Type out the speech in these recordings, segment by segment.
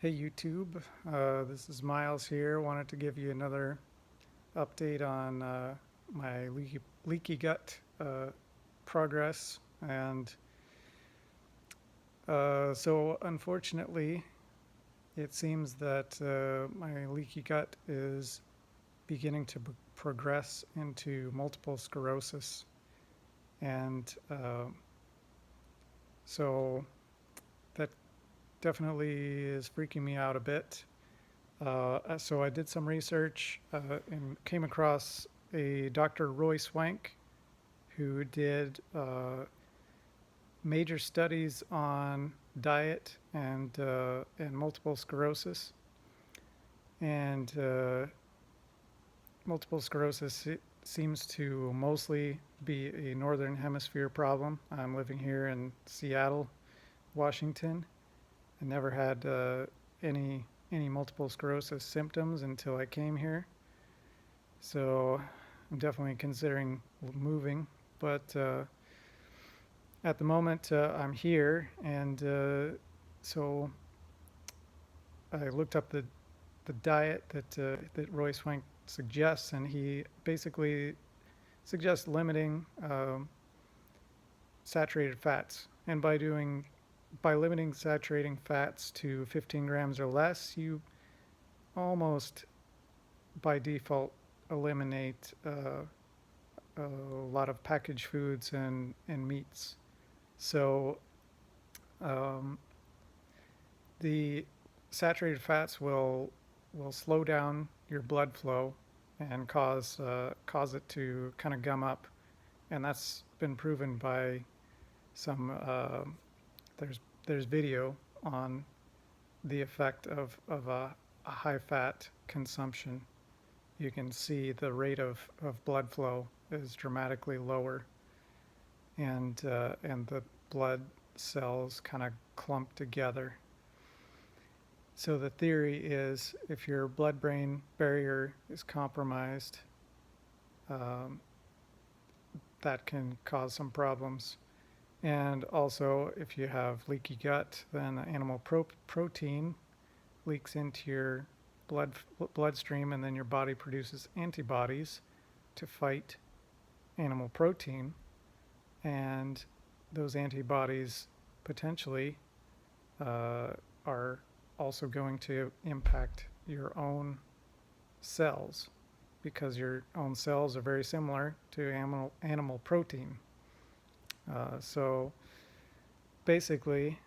Hey YouTube, this is Miles here. Wanted to give you another update on my leaky gut progress. And so, unfortunately, it seems that my leaky gut is beginning to progress into multiple sclerosis. And so, that definitely is freaking me out a bit. So I did some research and came across a Dr. Roy Swank who did major studies on diet and multiple sclerosis. And multiple sclerosis seems to mostly be a northern hemisphere problem. I'm living here in Seattle, Washington. I never had any any multiple sclerosis symptoms until I came here. So I'm definitely considering moving, but at the moment I'm here, and so I looked up the diet that Roy Swank suggests, and he basically suggests limiting saturated fats, and by limiting saturating fats to 15 grams or less, you almost by default eliminate a lot of packaged foods and meats. So um, the saturated fats will slow down your blood flow and cause it to kind of gum up, and that's been proven by some. There's video on the effect of a high fat consumption. You can see the rate of blood flow is dramatically lower, and the blood cells kind of clump together. So the theory is if your blood-brain barrier is compromised, um, that can cause some problems. And also, if you have leaky gut, then animal protein leaks into your bloodstream, and then your body produces antibodies to fight animal protein, and those antibodies potentially are also going to impact your own cells because your own cells are very similar to animal protein. So basically,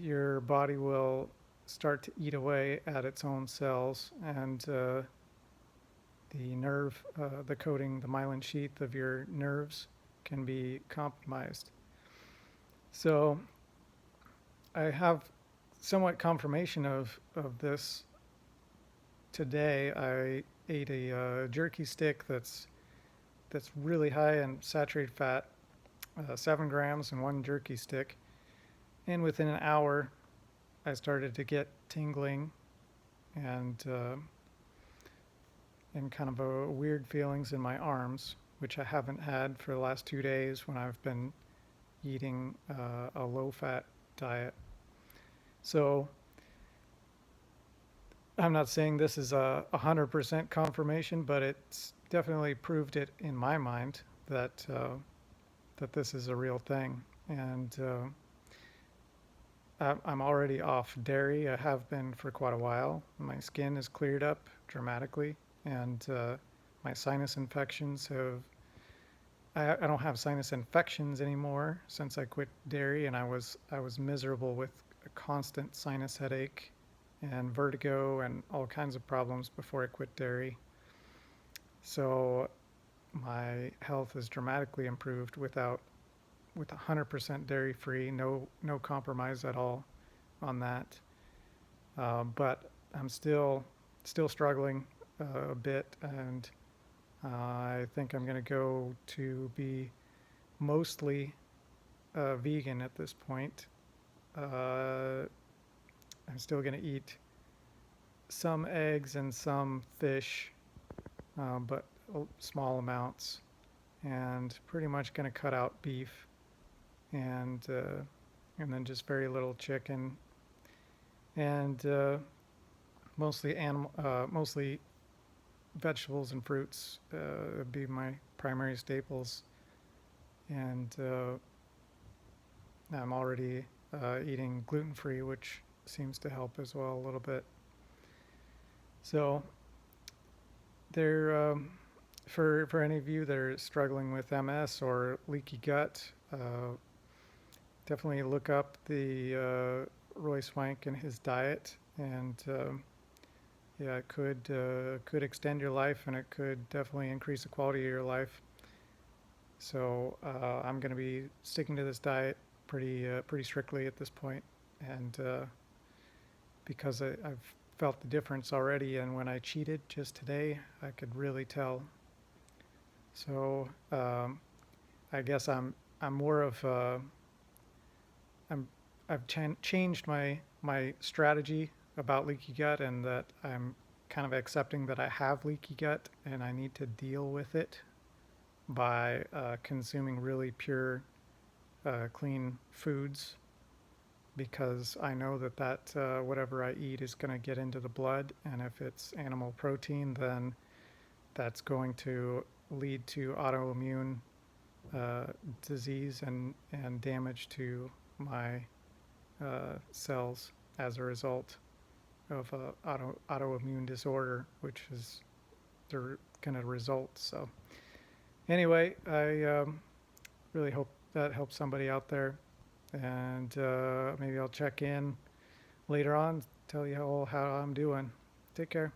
your body will start to eat away at its own cells, and the coating, the myelin sheath of your nerves can be compromised. So I have somewhat confirmation of this today. I ate a jerky stick that's really high in saturated fat, 7 grams in one jerky stick, and within an hour, I started to get tingling and kind of a weird feelings in my arms, which I haven't had for the last 2 days when I've been eating a low-fat diet. So I'm not saying this is a 100% confirmation, but it's definitely proved it in my mind that this is a real thing. And I'm already off dairy. I have been for quite a while. My skin has cleared up dramatically, and my sinus infections have. I don't have sinus infections anymore since I quit dairy, and I was miserable with a constant sinus headache and vertigo and all kinds of problems before I quit dairy. So my health has dramatically improved with 100% dairy free, no compromise at all on that. But I'm still struggling a bit, and I think I'm going to go to be mostly vegan at this point. Uh, I'm still going to eat some eggs and some fish, but small amounts, and pretty much going to cut out beef and then just very little chicken and mostly vegetables and fruits would be my primary staples. And I'm already eating gluten free, which seems to help as well a little bit. So there, for any of you that are struggling with MS or leaky gut, definitely look up the Roy Swank and his diet, and yeah, it could extend your life, and it could definitely increase the quality of your life. So I'm going to be sticking to this diet pretty strictly at this point, and because I've felt the difference already, and when I cheated just today, I could really tell. So I guess I'm more of I'm I've changed my strategy about leaky gut, and that I'm kind of accepting that I have leaky gut and I need to deal with it by consuming really pure, clean foods, because I know that whatever I eat is going to get into the blood, and if it's animal protein, then that's going to lead to autoimmune uh, disease and damage to my cells as a result of autoimmune disorder, which is going to result. So anyway, I really hope that helps somebody out there, and maybe I'll check in later on, tell you all how I'm doing. Take care.